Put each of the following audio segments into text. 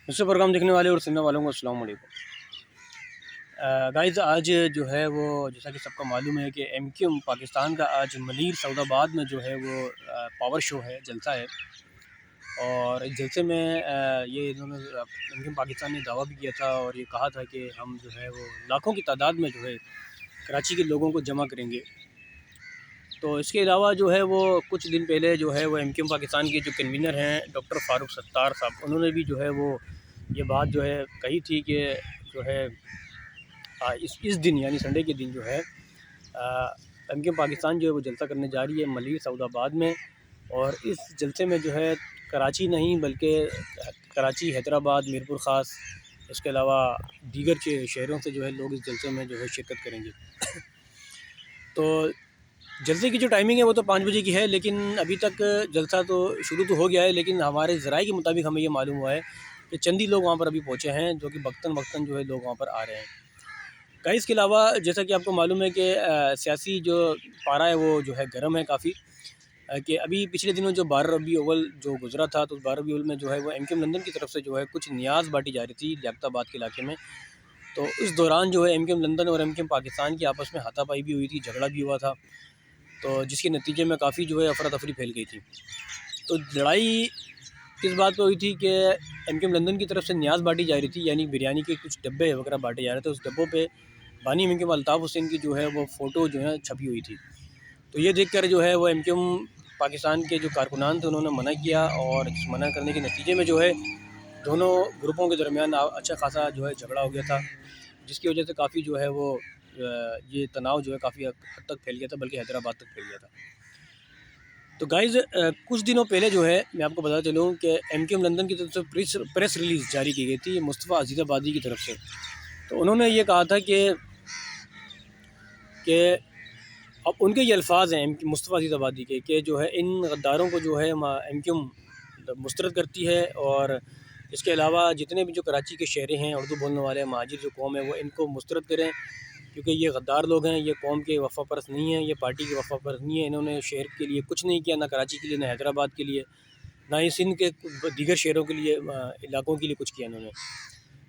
دوسرے پروگرام دیکھنے والے اور سننے والوں کو السلام علیکم۔ گائز آج جو ہے وہ جیسا کہ سب کو معلوم ہے کہ ایم کیو پاکستان کا آج ملیر سعود آباد میں جو ہے وہ پاور شو ہے، جلسہ ہے، اور اس جلسے میں یہ انہوں نے ایم کیو پاکستان نے دعویٰ بھی کیا تھا اور یہ کہا تھا کہ ہم جو ہے وہ لاکھوں کی تعداد میں جو ہے کراچی کے لوگوں کو جمع کریں گے۔ تو اس کے علاوہ جو ہے وہ کچھ دن پہلے جو ہے وہ ایم کیو پاکستان کے جو کنوینر ہیں ڈاکٹر فاروق ستار صاحب، انہوں نے بھی جو ہے وہ یہ بات جو ہے کہی تھی کہ جو ہے اس دن یعنی سنڈے کے دن جو ہے ایم کیو پاکستان جو ہے وہ جلسہ کرنے جا رہی ہے ملیر سعود آباد میں، اور اس جلسے میں جو ہے کراچی نہیں بلکہ کراچی، حیدرآباد، میرپور خاص، اس کے علاوہ دیگر شہروں سے جو ہے لوگ اس جلسے میں جو ہے شرکت کریں گے۔ تو جلسے کی جو ٹائمنگ ہے وہ تو 5 بجے کی ہے، لیکن ابھی تک جلسہ تو شروع تو ہو گیا ہے، لیکن ہمارے ذرائع کے مطابق ہمیں یہ معلوم ہوا ہے کہ چند ہی لوگ وہاں پر ابھی پہنچے ہیں، جو کہ وقتاً جو ہے لوگ وہاں پر آ رہے ہیں۔ اس کے علاوہ جیسا کہ آپ کو معلوم ہے کہ سیاسی جو پارا ہے وہ جو ہے گرم ہے کافی، کہ ابھی پچھلے دنوں جو 12 ربیع اول جو گزرا تھا، تو اس 12 ربیع اول میں جو ہے وہ ایم کیو لندن کی طرف سے جو ہے کچھ نیاز بانٹی جا رہی تھی لیاقت آباد کے علاقے میں۔ تو اس دوران جو ہے ایم کیو لندن اور ایم کیو پاکستان کی آپس میں ہاتھا پائی بھی ہوئی تھی، جھگڑا بھی ہوا تھا، تو جس کے نتیجے میں کافی جو ہے افراتفری پھیل گئی تھی۔ تو لڑائی کس بات پہ ہوئی تھی کہ ایم کیو لندن کی طرف سے نیاز بانٹی جا رہی تھی، یعنی بریانی کے کچھ ڈبے وغیرہ بانٹے جا رہے تھے، اس ڈبوں پہ بانی ایم کیو الطاف حسین کی جو ہے وہ فوٹو جو ہے چھپی ہوئی تھی۔ تو یہ دیکھ کر جو ہے وہ ایم کیو پاکستان کے جو کارکنان تھے انہوں نے منع کیا، اور منع کرنے کے نتیجے میں جو ہے دونوں گروپوں کے درمیان اچھا خاصا جو ہے جھگڑا ہو گیا تھا، جس کی وجہ سے کافی جو ہے وہ یہ تناؤ جو ہے کافی حد تک پھیل گیا تھا، بلکہ حیدرآباد تک پھیل گیا تھا۔ تو گائز کچھ دنوں پہلے جو ہے میں آپ کو بتا چلوں کہ ایم کیو لندن کی طرف سے پریس ریلیز جاری کی گئی تھی مصطفیٰ عزیز آبادی کی طرف سے۔ تو انہوں نے یہ کہا تھا کہ اب ان کے یہ الفاظ ہیں مصطفیٰ عزیز آبادی کے کہ جو ہے ان غداروں کو جو ہے ایم کیو مسترد کرتی ہے، اور اس کے علاوہ جتنے بھی جو کراچی کے شہری ہیں اردو بولنے والے مہاجر جو قوم ہے وہ ان کو مسترد کریں، کیونکہ یہ غدار لوگ ہیں، یہ قوم کے وفا پرست نہیں ہیں، یہ پارٹی کے وفا پرست نہیں ہیں، انہوں نے شہر کے لیے کچھ نہیں کیا، نہ کراچی کے لیے، نہ حیدرآباد کے لیے، نہ ہی سندھ کے دیگر شہروں کے لیے، علاقوں کے لیے کچھ کیا انہوں نے۔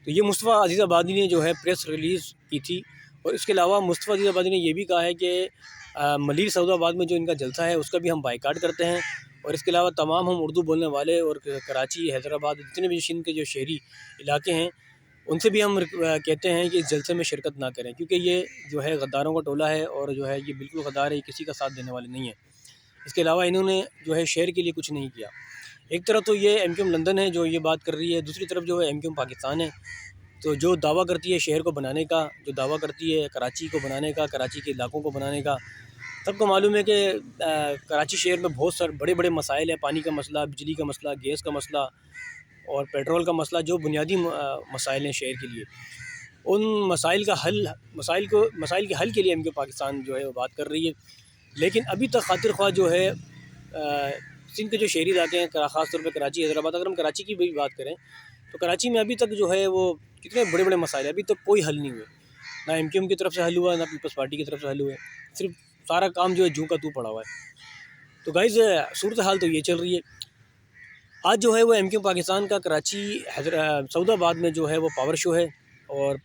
تو یہ مصطفیٰ عزیز آبادی نے جو ہے پریس ریلیز کی تھی، اور اس کے علاوہ مصطفیٰ عزیز آبادی نے یہ بھی کہا ہے کہ ملیر سعود آباد میں جو ان کا جلسہ ہے اس کا بھی ہم بائیکاٹ کرتے ہیں، اور اس کے علاوہ تمام ہم اردو بولنے والے اور کراچی، حیدرآباد، جتنے بھی سندھ کے جو شہری علاقے ہیں ان سے بھی ہم کہتے ہیں کہ اس جلسے میں شرکت نہ کریں، کیونکہ یہ جو ہے غداروں کا ٹولہ ہے، اور جو ہے یہ بالکل غدار ہے، یہ کسی کا ساتھ دینے والے نہیں ہیں۔ اس کے علاوہ انہوں نے جو ہے شہر کے لیے کچھ نہیں کیا۔ ایک طرف تو یہ ایم کیو لندن ہے جو یہ بات کر رہی ہے، دوسری طرف جو ہے ایم کیو پاکستان ہے، تو جو دعویٰ کرتی ہے شہر کو بنانے کا، جو دعویٰ کرتی ہے کراچی کو بنانے کا، کراچی کے علاقوں کو بنانے کا۔ سب کو معلوم ہے کہ کراچی شہر میں بہت سارے بڑے بڑے مسائل ہیں، پانی کا مسئلہ، بجلی کا مسئلہ، گیس کا مسئلہ اور پیٹرول کا مسئلہ، جو بنیادی مسائل ہیں شہر کے لیے۔ ان مسائل کے حل کے لیے ایم کیو پاکستان جو ہے وہ بات کر رہی ہے، لیکن ابھی تک خاطر خواہ جو ہے سندھ کے جو شہری علاقے ہیں، خاص طور پہ کراچی، حیدرآباد، اگر ہم کراچی کی بھی بات کریں تو کراچی میں ابھی تک جو ہے وہ کتنے بڑے بڑے مسائل ہیں، ابھی تک کوئی حل نہیں ہوئے، نہ ایم کیو کی طرف سے حل ہوا، نہ پیپلز پارٹی کی طرف سے حل ہوئے، صرف سارا کام جو ہے جوں کا تو پڑا ہوا ہے۔ تو گائز صورتحال تو یہ چل رہی ہے۔ آج جو ہے وہ ایم کیو پاکستان کا کراچی سعود آباد میں جو ہے وہ پاور شو ہے، اور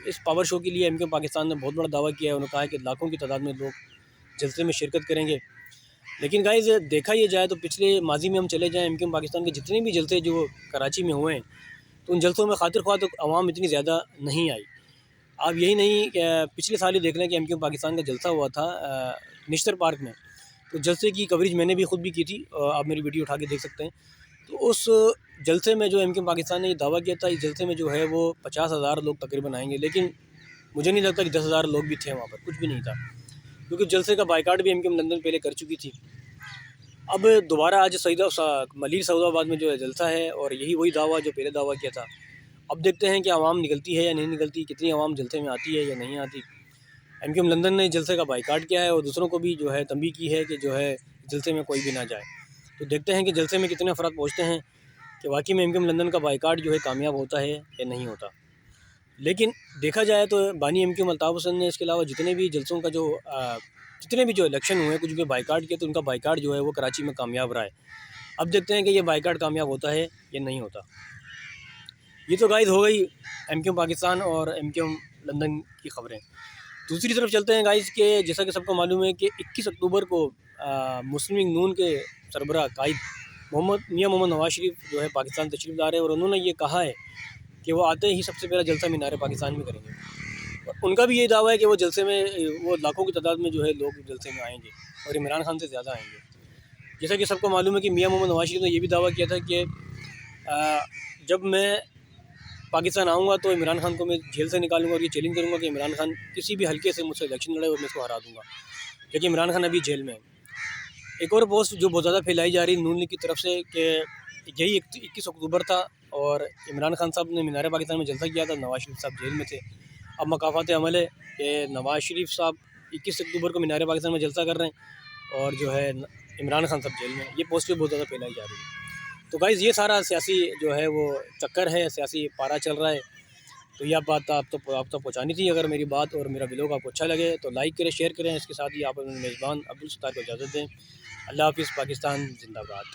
اس پاور شو کے لیے ایم کیو پاکستان نے بہت بڑا دعویٰ کیا ہے، انہوں نے کہا ہے کہ لاکھوں کی تعداد میں لوگ جلسے میں شرکت کریں گے۔ لیکن گائز دیکھا یہ جائے تو پچھلے ماضی میں ہم چلے جائیں، ایم کیو پاکستان کے جتنے بھی جلسے جو کراچی میں ہوئے ہیں تو ان جلسوں میں خاطر خواہ تو عوام اتنی زیادہ نہیں آئی۔ آپ یہی نہیں کہ پچھلے سال ہی دیکھ لیں کہ ایم کیو پاکستان کا جلسہ ہوا تھا نشتر پارک میں، تو جلسے کی کوریج میں نے بھی خود بھی کی تھی، آپ میری ویڈیو اٹھا کے دیکھ سکتے ہیں۔ تو اس جلسے میں جو ایم کیو پاکستان نے یہ دعویٰ کیا تھا، اس جلسے میں جو ہے وہ 50,000 لوگ تقریباً آئیں گے، لیکن مجھے نہیں لگتا کہ 10,000 لوگ بھی تھے وہاں پر، کچھ بھی نہیں تھا، کیونکہ جلسے کا بائیکاٹ بھی ایم کیو لندن پہلے کر چکی تھی۔ اب دوبارہ آج ملیر سعود آباد میں جو ہے جلسہ ہے، اور یہی وہی دعویٰ جو پہلے دعویٰ کیا تھا۔ اب دیکھتے ہیں کہ عوام نکلتی ہے یا نہیں نکلتی، کتنی عوام جلسے میں آتی ہے یا نہیں آتی۔ ایم کیو لندن نے جلسے کا بائیکاٹ کیا ہے، اور دوسروں کو بھی جو ہے تنبیہ کی ہے کہ جو ہے جلسے میں کوئی بھی نہ جائے۔ تو دیکھتے ہیں کہ جلسے میں کتنے افراد پہنچتے ہیں، کہ واقعی میں ایم کیو لندن کا بائیکاٹ جو ہے کامیاب ہوتا ہے یا نہیں ہوتا۔ لیکن دیکھا جائے تو بانی ایم کیو الطاف حسین نے اس کے علاوہ جتنے بھی جلسوں کا جتنے بھی جو الیکشن ہوئے کچھ بھی بائیکاٹ کیا، تو ان کا بائیکاٹ جو ہے وہ کراچی میں کامیاب رہا ہے۔ اب دیکھتے ہیں کہ یہ بائیکاٹ کامیاب ہوتا ہے یا نہیں ہوتا۔ یہ تو گائز ہو گئی ایم کیو پاکستان اور ایم کیو لندن کی خبریں۔ دوسری طرف چلتے ہیں گائز کہ جیسا کہ سب کو معلوم ہے کہ 21 اکتوبر کو مسلم لیگ نون کے سربراہ قائد میاں محمد نواز شریف جو ہے پاکستان تشریف لا رہے ہیں، اور انہوں نے یہ کہا ہے کہ وہ آتے ہی سب سے پہلا جلسہ مینار پاکستان میں کریں گے۔ اور ان کا بھی یہی دعویٰ ہے کہ وہ جلسے میں وہ لاکھوں کی تعداد میں جو ہے لوگ جلسے میں آئیں گے اور عمران خان سے زیادہ آئیں گے۔ جیسا کہ سب کو معلوم ہے کہ میاں محمد نواز شریف نے یہ بھی دعویٰ کیا تھا کہ جب میں پاکستان آؤں گا تو عمران خان کو میں جیل سے نکالوں گا، اور یہ چیلنج کروں گا کہ عمران خان کسی بھی حلقے سے مجھ سے الیکشن لڑے اور میں اس کو ہرا دوں گا، لیکن عمران خان ابھی جیل میں ہے۔ ایک اور پوسٹ جو بہت زیادہ پھیلائی جا رہی نون لیگ کی طرف سے کہ یہی 21 اکتوبر تھا اور عمران خان صاحب نے مینار پاکستان میں جلسہ کیا تھا، نواز شریف صاحب جیل میں تھے۔ اب مقافات عمل ہے کہ نواز شریف صاحب 21 اکتوبر کو مینار پاکستان میں جلسہ کر رہے ہیں اور جو ہے عمران خان صاحب جیل میں، یہ پوسٹ بھی بہت زیادہ پھیلائی جا رہی ہے۔ تو گائز یہ سارا سیاسی جو ہے وہ چکر ہے، سیاسی پارا چل رہا ہے، تو یہ بات آپ تک پہنچانی تھی۔ اگر میری بات اور میرا ویلوگ آپ کو اچھا لگے تو لائک کریں، شیئر کریں۔ اس کے ساتھ ہی آپ اپنے میزبان عبدالستار کو اجازت دیں۔ اللہ حافظ، پاکستان زندہ باد۔